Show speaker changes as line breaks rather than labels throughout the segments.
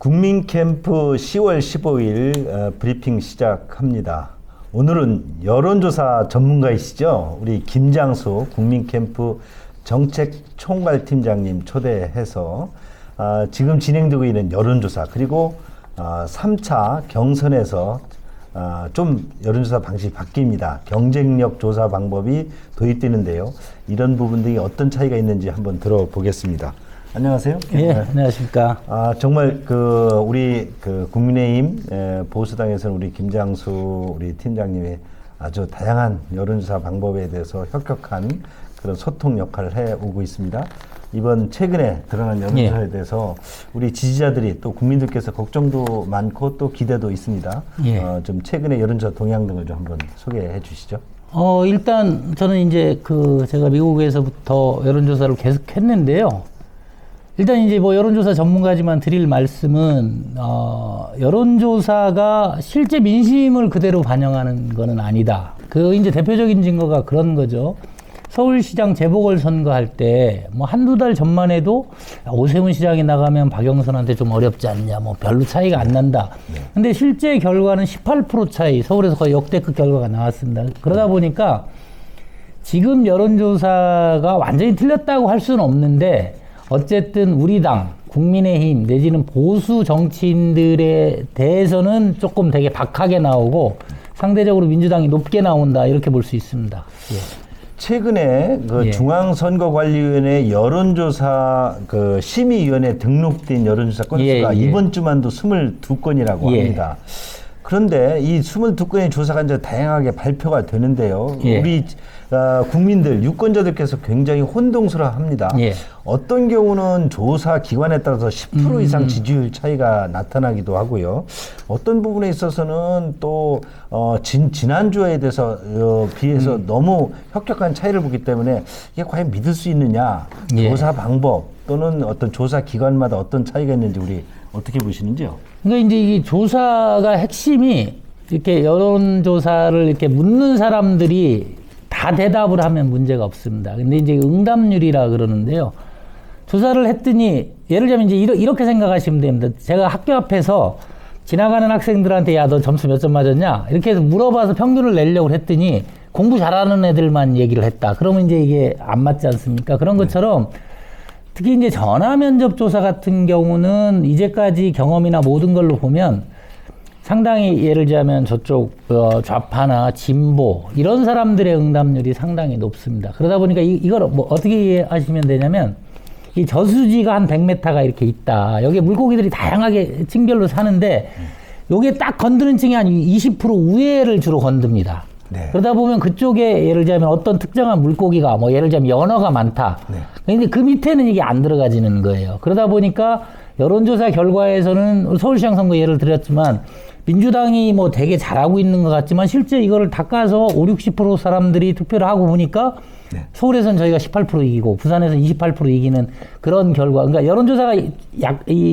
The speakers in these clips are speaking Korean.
국민캠프 10월 15일 브리핑 시작합니다. 오늘은 여론조사 전문가이시죠? 우리 김장수 국민캠프 정책총괄팀장님 초대해서 지금 진행되고 있는 여론조사 그리고 3차 경선에서 좀 여론조사 방식이 바뀝니다. 경쟁력 조사 방법이 도입되는데요. 이런 부분들이 어떤 차이가 있는지 한번 들어보겠습니다. 안녕하세요.
예, 안녕하십니까.
정말 우리 국민의힘 보수당에서는 우리 김장수 우리 팀장님이 아주 다양한 여론조사 방법에 대해서 혁혁한 그런 소통 역할을 해오고 있습니다. 이번 최근에 드러난 여론조사에 대해서 우리 지지자들이 또 국민들께서 걱정도 많고 또 기대도 있습니다. 좀 최근의 여론조사 동향 등을 좀 한번 소개해 주시죠.
일단 저는 이제 제가 미국에서부터 여론조사를 계속 했는데요. 일단 이제 뭐 여론조사 전문가지만 드릴 말씀은, 여론조사가 실제 민심을 그대로 반영하는 거는 아니다. 이제 대표적인 증거가 그런 거죠. 서울시장 재보궐선거 할 때, 뭐 한두 달 전만 해도 오세훈 시장이 나가면 박영선한테 좀 어렵지 않냐, 뭐 별로 차이가 안 난다. 근데 실제 결과는 18% 차이, 서울에서 거의 역대급 결과가 나왔습니다. 그러다 보니까 지금 여론조사가 완전히 틀렸다고 할 수는 없는데, 어쨌든 우리 당, 국민의힘 내지는 보수 정치인들에 대해서는 조금 되게 박하게 나오고 상대적으로 민주당이 높게 나온다 이렇게 볼 수 있습니다. 예.
최근에 중앙선거관리위원회 여론조사 심의위원회 등록된 여론조사 건수가 이번 주만도 22건이라고 합니다. 그런데 이 22건의 조사가 이제 다양하게 발표가 되는데요. 우리 국민들, 유권자들께서 굉장히 혼동스러워합니다. 어떤 경우는 조사 기관에 따라서 10% 이상 지지율 차이가 나타나기도 하고요. 어떤 부분에 있어서는 또 지난주에 대해서 비해서 너무 혁혁한 차이를 보기 때문에 이게 과연 믿을 수 있느냐, 조사 방법 또는 어떤 조사 기관마다 어떤 차이가 있는지 우리 어떻게 보시는지요?
그러니까 이제 이 조사가 핵심이 이렇게 여론조사를 이렇게 묻는 사람들이 다 대답을 하면 문제가 없습니다. 근데 이제 응답률이라 그러는데요. 조사를 했더니 예를 들면 이제 이렇게 생각하시면 됩니다. 제가 학교 앞에서 지나가는 학생들한테 야, 너 점수 몇 점 맞았냐? 이렇게 해서 물어봐서 평균을 내려고 했더니 공부 잘하는 애들만 얘기를 했다. 그러면 이제 이게 안 맞지 않습니까? 그런 것처럼 특히 이제 전화 면접 조사 같은 경우는 이제까지 경험이나 모든 걸로 보면 상당히 예를 들자면 저쪽 좌파나 진보 이런 사람들의 응답률이 상당히 높습니다. 그러다 보니까 이걸 뭐 어떻게 이해하시면 되냐면 이 저수지가 한 100m가 이렇게 있다. 여기에 물고기들이 다양하게 층별로 사는데 요게 딱 건드는 층이 한 20% 우회를 주로 건듭니다. 그러다 보면 그쪽에 예를 들자면 어떤 특정한 물고기가 뭐 예를 들자면 연어가 많다. 근데 그 밑에는 이게 안 들어가지는 거예요. 그러다 보니까 여론조사 결과에서는 서울시장 선거 예를 들었지만 민주당이 뭐 되게 잘하고 있는 것 같지만 실제 이거를 닦아서 50-60% 사람들이 투표를 하고 보니까 서울에서는 저희가 18% 이기고 부산에서는 28% 이기는 그런 결과. 그러니까 여론조사가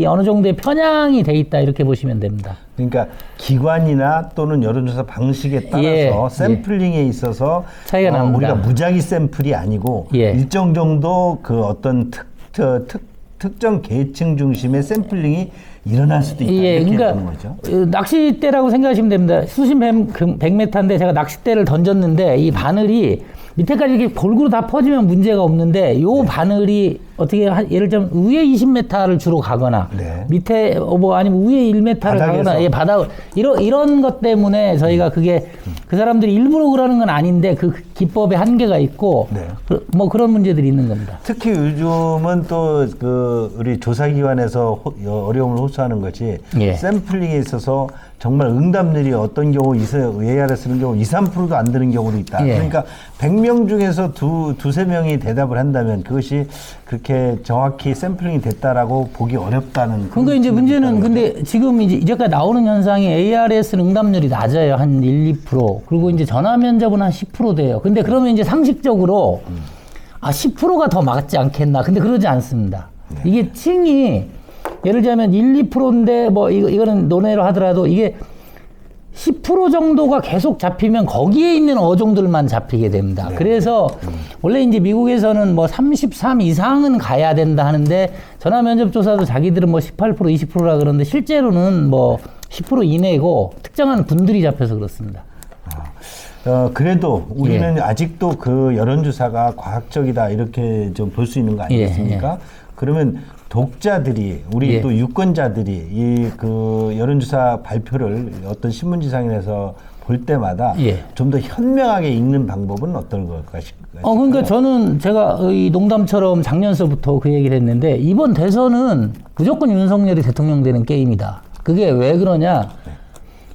어느 정도의 편향이 돼 있다 이렇게 보시면 됩니다.
그러니까 기관이나 또는 여론조사 방식에 따라서 샘플링에 있어서
차이가 납니다.
우리가 무작위 샘플이 아니고 일정 정도 어떤 특정 계층 중심의 샘플링이 일어날 수도 있다. 이렇게 보는 거죠.
낚싯대라고 생각하시면 됩니다. 수심 100m인데 제가 낚싯대를 던졌는데 이 바늘이 밑에까지 이렇게 골고루 다 퍼지면 문제가 없는데 요 바늘이 어떻게 예를 들면 위에 20m를 주로 가거나 밑에 뭐 아니면 위에 1m를 가거나 바닥 이런 것 때문에 저희가 그게 그 사람들이 일부러 그러는 건 아닌데 그 기법에 한계가 있고 뭐 그런 문제들이 있는 겁니다.
특히 요즘은 또 우리 조사기관에서 어려움을 호소하는 것이 샘플링에 있어서 정말 응답률이 어떤 경우 AR에 쓰는 경우 2-3%도 안 되는 경우도 있다. 그러니까 100명 중에서 두세 명이 대답을 한다면 그것이 그렇게 정확히 샘플링이 됐다라고 보기 어렵다는.
그러니까 이제 문제는 근데 지금 이제까지 나오는 현상이 ARS는 응답률이 낮아요. 한 1-2%. 그리고 이제 전화 면접은 한 10% 돼요. 근데 그러면 이제 상식적으로 10%가 더 맞지 않겠나. 근데 그러지 않습니다. 이게 층이 예를 들자면 1-2%인데 뭐 이거는 논외로 하더라도 이게 10% 정도가 계속 잡히면 거기에 있는 어종들만 잡히게 됩니다.
네.
그래서 원래 이제 미국에서는 뭐 33 이상은 가야 된다 하는데 전화 면접 조사도 자기들은 뭐 18% 20%라 그러는데 실제로는 뭐 10% 이내고 특정한 군들이 잡혀서 그렇습니다.
그래도 우리는 아직도 그 여론조사가 과학적이다 이렇게 좀 볼 수 있는 거 아니겠습니까? 그러면 독자들이 우리 또 유권자들이 이 그 여론조사 발표를 어떤 신문지상에서 볼 때마다 좀 더 현명하게 읽는 방법은 어떤 걸까 싶어요.
그러니까 저는 제가 이 농담처럼 작년서부터 그 얘기를 했는데 이번 대선은 무조건 윤석열이 대통령 되는 게임이다. 그게 왜 그러냐?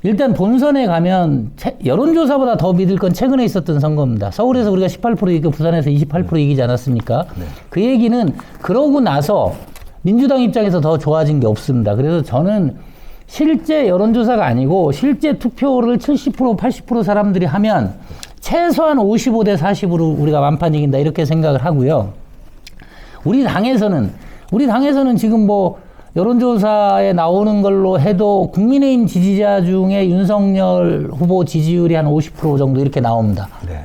일단 본선에 가면 여론조사보다 더 믿을 건 최근에 있었던 선거입니다. 서울에서 우리가 18% 이기고 부산에서 28% 이기지 않았습니까? 그 얘기는 그러고 나서 민주당 입장에서 더 좋아진 게 없습니다. 그래서 저는 실제 여론조사가 아니고 실제 투표를 70% 80% 사람들이 하면 최소한 55대 40으로 우리가 완판 이긴다 이렇게 생각을 하고요. 우리 당에서는 지금 뭐 여론조사에 나오는 걸로 해도 국민의힘 지지자 중에 윤석열 후보 지지율이 한 50% 정도 이렇게 나옵니다. 네.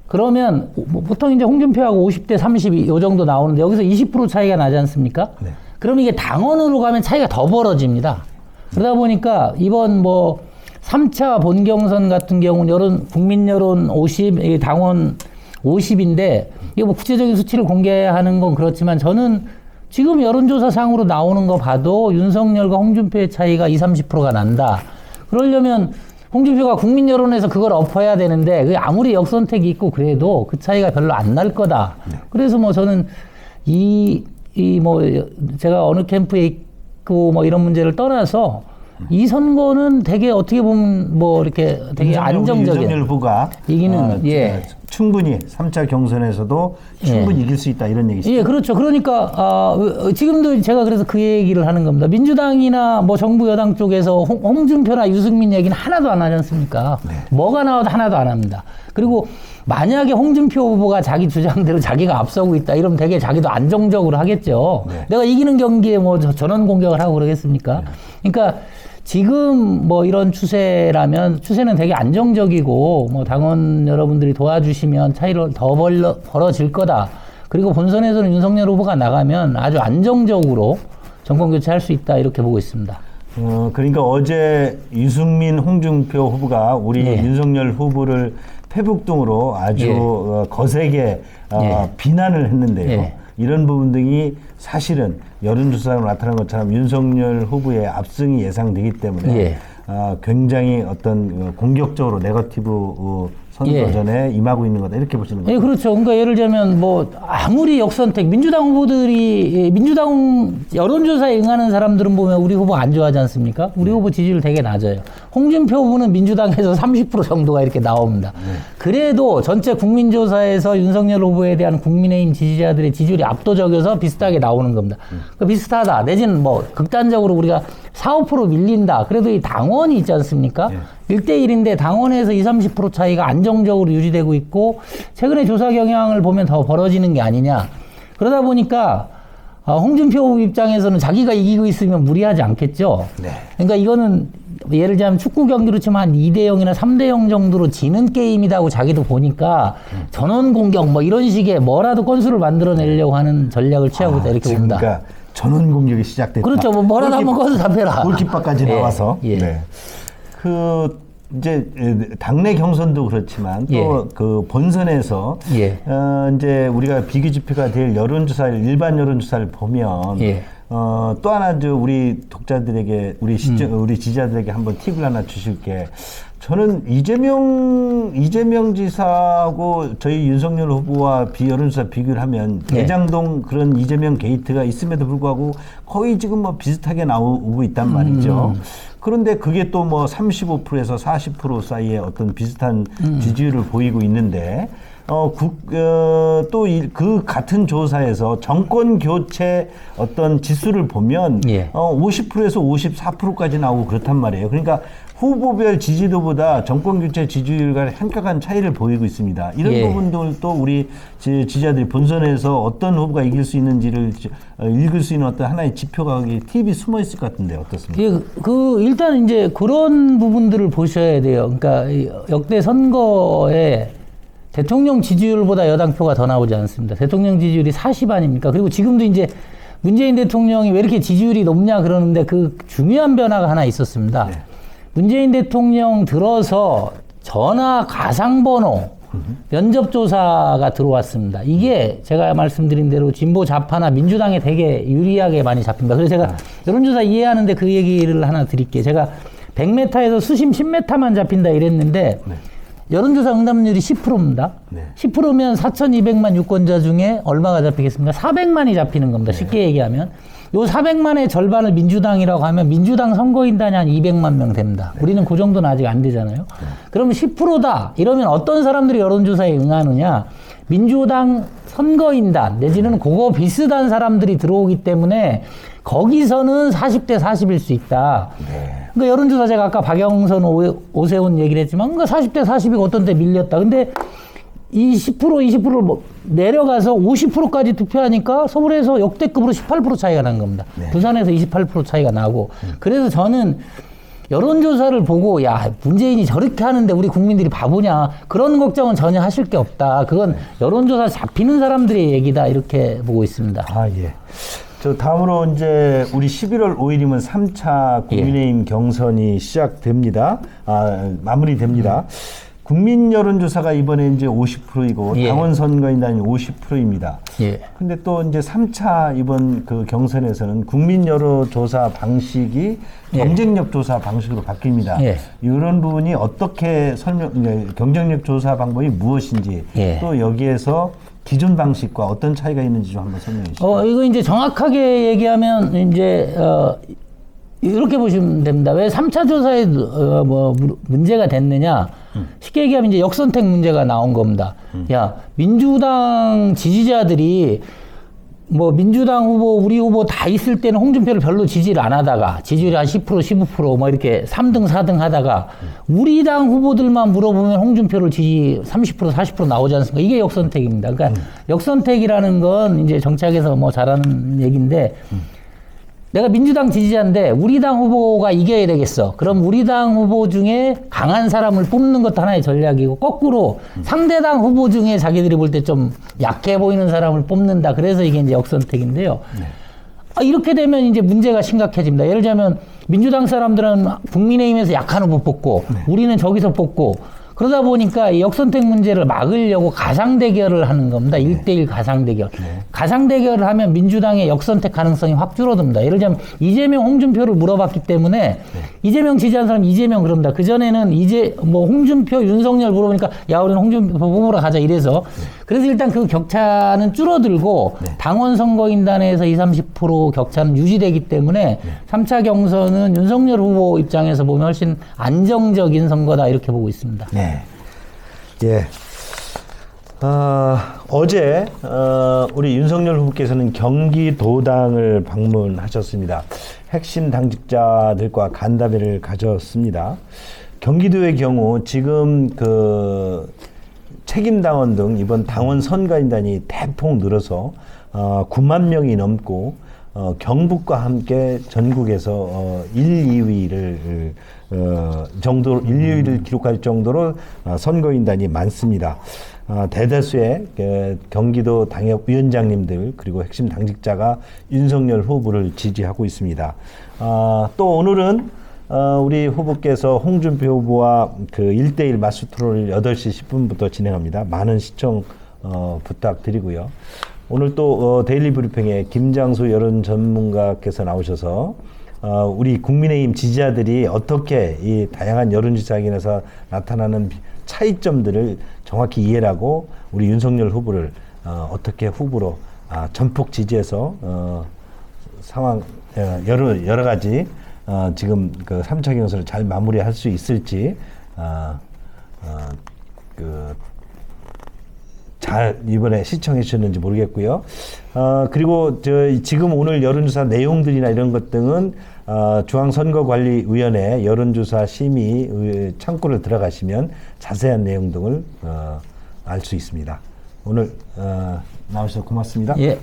그러면 보통 이제 홍준표하고 50대 30 요 정도 나오는데 여기서 20% 차이가 나지 않습니까? 네. 그럼 이게 당원으로 가면 차이가 더 벌어집니다. 그러다 보니까 이번 뭐 3차 본경선 같은 경우는 국민 여론 50, 당원 50인데 이게 뭐 구체적인 수치를 공개하는 건 그렇지만 저는 지금 여론조사상으로 나오는 거 봐도 윤석열과 홍준표의 차이가 20, 30%가 난다. 그러려면 홍준표가 국민 여론에서 그걸 엎어야 되는데 그게 아무리 역선택이 있고 그래도 그 차이가 별로 안 날 거다. 그래서 뭐 저는 뭐 제가 어느 캠프에 있고 뭐 이런 문제를 떠나서 이 선거는 되게 어떻게 보면 뭐 이렇게 되게 안정적인
윤석열 후보가
이기는
충분히 3차 경선에서도 충분히 이길 수 있다 이런 얘기시죠.
예, 그렇죠. 그러니까 지금도 제가 그래서 그 얘기를 하는 겁니다. 민주당이나 뭐 정부 여당 쪽에서 홍준표나 유승민 얘기는 하나도 안 하지 않습니까? 네. 뭐가 나와도 하나도 안 합니다. 그리고 만약에 홍준표 후보가 자기 주장대로 자기가 앞서고 있다 이러면 되게 자기도 안정적으로 하겠죠. 네. 내가 이기는 경기에 뭐 전원 공격을 하고 그러겠습니까? 네. 그러니까 지금 뭐 이런 추세라면 추세는 되게 안정적이고 뭐 당원 여러분들이 도와주시면 차이를 더 벌어질 거다. 그리고 본선에서는 윤석열 후보가 나가면 아주 안정적으로 정권 교체할 수 있다 이렇게 보고 있습니다.
그러니까 어제 유승민, 홍준표 후보가 우리 윤석열 후보를 페북등으로 아주 거세게 비난을 했는데요. 이런 부분들이 사실은 여론조사로 나타난 것처럼 윤석열 후보의 압승이 예상되기 때문에 굉장히 어떤 공격적으로 네거티브 선거전에 임하고 있는 거다 이렇게 보시는 거죠.
그렇죠. 그러니까 예를 들면 뭐 아무리 역선택 민주당 후보들이 민주당 여론조사에 응하는 사람들은 보면 우리 후보 안 좋아하지 않습니까? 우리 후보 지지율 되게 낮아요. 홍준표 후보는 민주당에서 30% 정도가 이렇게 나옵니다. 그래도 전체 국민조사에서 윤석열 후보에 대한 국민의힘 지지자들의 지지율이 압도적이어서 비슷하게 나오는 겁니다. 그러니까 비슷하다. 내지는 뭐 극단적으로 우리가 4, 5% 밀린다. 그래도 이 당원이 있지 않습니까? 1대1인데 당원에서 20, 30% 차이가 안정적으로 유지되고 있고 최근에 조사 경향을 보면 더 벌어지는 게 아니냐. 그러다 보니까 홍준표 후보 입장에서는 자기가 이기고 있으면 무리하지 않겠죠. 네. 그러니까 이거는 예를 들자면 축구 경기로 치면 한 2대0이나 3대0 정도로 지는 게임이라고 자기도 보니까 전원 공격 뭐 이런 식의 뭐라도 건수를 만들어내려고 하는 전략을 취하고 있다 이렇게 봅니다.
그러니까 전원 공격이 시작됐다.
그렇죠. 뭐라도 한번 건수 잡혀라.
골키퍼까지 나와서. 네. 이제 당내 경선도 그렇지만 또 그 본선에서 이제 우리가 비교지표가 될 여론조사를 일반 여론조사를 보면 또 하나 우리 독자들에게 우리 지지자들에게 한번 팁을 하나 주실게. 저는 이재명 지사하고 저희 윤석열 후보와 여론조사 비교를 하면 대장동 그런 이재명 게이트가 있음에도 불구하고 거의 지금 뭐 비슷하게 나오고 있단 말이죠. 그런데 그게 또 뭐 35%에서 40% 사이에 어떤 비슷한 지지율을 보이고 있는데 또 그 같은 조사에서 정권 교체 어떤 지수를 보면
예.
50%에서 54%까지 나오고 그렇단 말이에요. 그러니까 후보별 지지도보다 정권 교체 지지율과 현격한 차이를 보이고 있습니다. 이런
예.
부분들도 우리 지지자들이 본선에서 어떤 후보가 이길 수 있는지를 읽을 수 있는 어떤 하나의 지표가 거기 팁이 숨어 있을 것 같은데 어떻습니까?
예, 일단 이제 그런 부분들을 보셔야 돼요. 그러니까 역대 선거에 대통령 지지율보다 여당표가 더 나오지 않습니다. 대통령 지지율이 40 아닙니까? 그리고 지금도 이제 문재인 대통령이 왜 이렇게 지지율이 높냐 그러는데 그 중요한 변화가 하나 있었습니다. 네. 문재인 대통령 들어서 전화 가상번호 면접조사가 들어왔습니다. 이게 제가 말씀드린 대로 진보 좌파나 민주당에 되게 유리하게 많이 잡힙니다. 그래서 제가 여론조사 이해하는데 그 얘기를 하나 드릴게요. 제가 100m에서 수심 10m만 잡힌다 이랬는데 네. 여론조사 응답률이 10%입니다. 네. 10%면 4,200만 유권자 중에 얼마가 잡히겠습니까? 400만이 잡히는 겁니다. 네. 쉽게 얘기하면. 요 400만의 절반을 민주당이라고 하면 민주당 선거인단이 한 200만 명 됩니다. 네. 우리는 그 정도는 아직 안 되잖아요. 네. 그러면 10%다. 이러면 어떤 사람들이 여론조사에 응하느냐. 민주당 선거인단 내지는 그거 비슷한 사람들이 들어오기 때문에 거기서는 40대 40일 수 있다. 네. 그러니까 여론조사 제가 아까 박영선 오세훈 얘기를 했지만 그러니까 40대 40이 어떤 때 밀렸다. 근데 이 10%, 20%를 뭐 내려가서 50%까지 투표하니까 서울에서 역대급으로 18% 차이가 난 겁니다. 네. 부산에서 28% 차이가 나고. 그래서 저는 여론조사를 보고 야 문재인이 저렇게 하는데 우리 국민들이 바보냐 그런 걱정은 전혀 하실 게 없다. 그건 여론조사 잡히는 사람들의 얘기다 이렇게 보고 있습니다.
아 예. 저 다음으로 이제 우리 11월 5일이면 3차 국민의힘 예. 경선이 시작됩니다. 마무리됩니다. 국민 여론조사가 이번에 이제 50%이고
예.
당원 선거인단이 50%입니다.
예.
근데 또 이제 3차 이번 그 경선에서는 국민 여론조사 방식이 경쟁력 조사 방식으로 바뀝니다. 예. 이런 부분이 어떻게 경쟁력 조사 방법이 무엇인지 예. 또 여기에서 기존 방식과 어떤 차이가 있는지 좀 한번 설명해 주시죠.
이거 이제 정확하게 얘기하면 이제 이렇게 보시면 됩니다. 왜 3차 조사에 문제가 됐느냐? 쉽게 얘기하면 이제 역선택 문제가 나온 겁니다. 야, 민주당 지지자들이 뭐 민주당 후보, 우리 후보 다 있을 때는 홍준표를 별로 지지를 안 하다가 지지율이 한 10%, 15% 뭐 이렇게 3등, 4등 하다가 우리 당 후보들만 물어보면 홍준표를 지지 30%, 40% 나오지 않습니까? 이게 역선택입니다. 그러니까 역선택이라는 건 이제 정치학에서 뭐 잘하는 얘기인데 내가 민주당 지지자인데 우리 당 후보가 이겨야 되겠어. 그럼 우리 당 후보 중에 강한 사람을 뽑는 것도 하나의 전략이고 거꾸로 상대당 후보 중에 자기들이 볼 때 좀 약해 보이는 사람을 뽑는다. 그래서 이게 이제 역선택인데요. 네. 이렇게 되면 이제 문제가 심각해집니다. 예를 들자면 민주당 사람들은 국민의힘에서 약한 후보 뽑고 네. 우리는 저기서 뽑고 그러다 보니까 이 역선택 문제를 막으려고 가상대결을 하는 겁니다. 1대1 가상대결. 네. 가상대결을 하면 민주당의 역선택 가능성이 확 줄어듭니다. 예를 들자면 이재명, 홍준표를 물어봤기 때문에 네. 이재명 지지한 사람 이재명 그럽니다. 그전에는 홍준표, 윤석열 물어보니까 야, 우리는 홍준표 뽑으러 가자 이래서 네. 그래서 일단 그 격차는 줄어들고 네. 당원 선거인단에서 20, 30% 격차는 유지되기 때문에 네. 3차 경선은 윤석열 후보 입장에서 보면 훨씬 안정적인 선거다 이렇게 보고 있습니다.
네. 예. 어제 우리 윤석열 후보께서는 경기도당을 방문하셨습니다. 핵심 당직자들과 간담회를 가졌습니다. 경기도의 경우 지금 그 책임당원 등 이번 당원 선거인단이 대폭 늘어서 9만 명이 넘고 경북과 함께 전국에서 1, 2위를 2위를 기록할 정도로 선거인단이 많습니다. 대다수의 경기도 당협위원장님들 그리고 핵심 당직자가 윤석열 후보를 지지하고 있습니다. 또 오늘은 우리 후보께서 홍준표 후보와 그 1대1 맞수 토론을 8시 10분부터 진행합니다. 많은 시청 부탁드리고요. 오늘 또 데일리 브리핑에 김장수 여론 전문가께서 나오셔서 우리 국민의힘 지지자들이 어떻게 이 다양한 여론조사에서 나타나는 차이점들을 정확히 이해를 하고 우리 윤석열 후보를 어떻게 후보로 전폭 지지해서 상황 여러 가지 지금 그 3차 경선을 잘 마무리할 수 있을지 다 이번에 시청해 주셨는지 모르겠고요. 그리고 지금 오늘 여론조사 내용들이나 이런 것 등은 중앙선거관리위원회 여론조사 심의 창구를 들어가시면 자세한 내용 등을 알 수 있습니다. 오늘 나오셔서 고맙습니다.
예.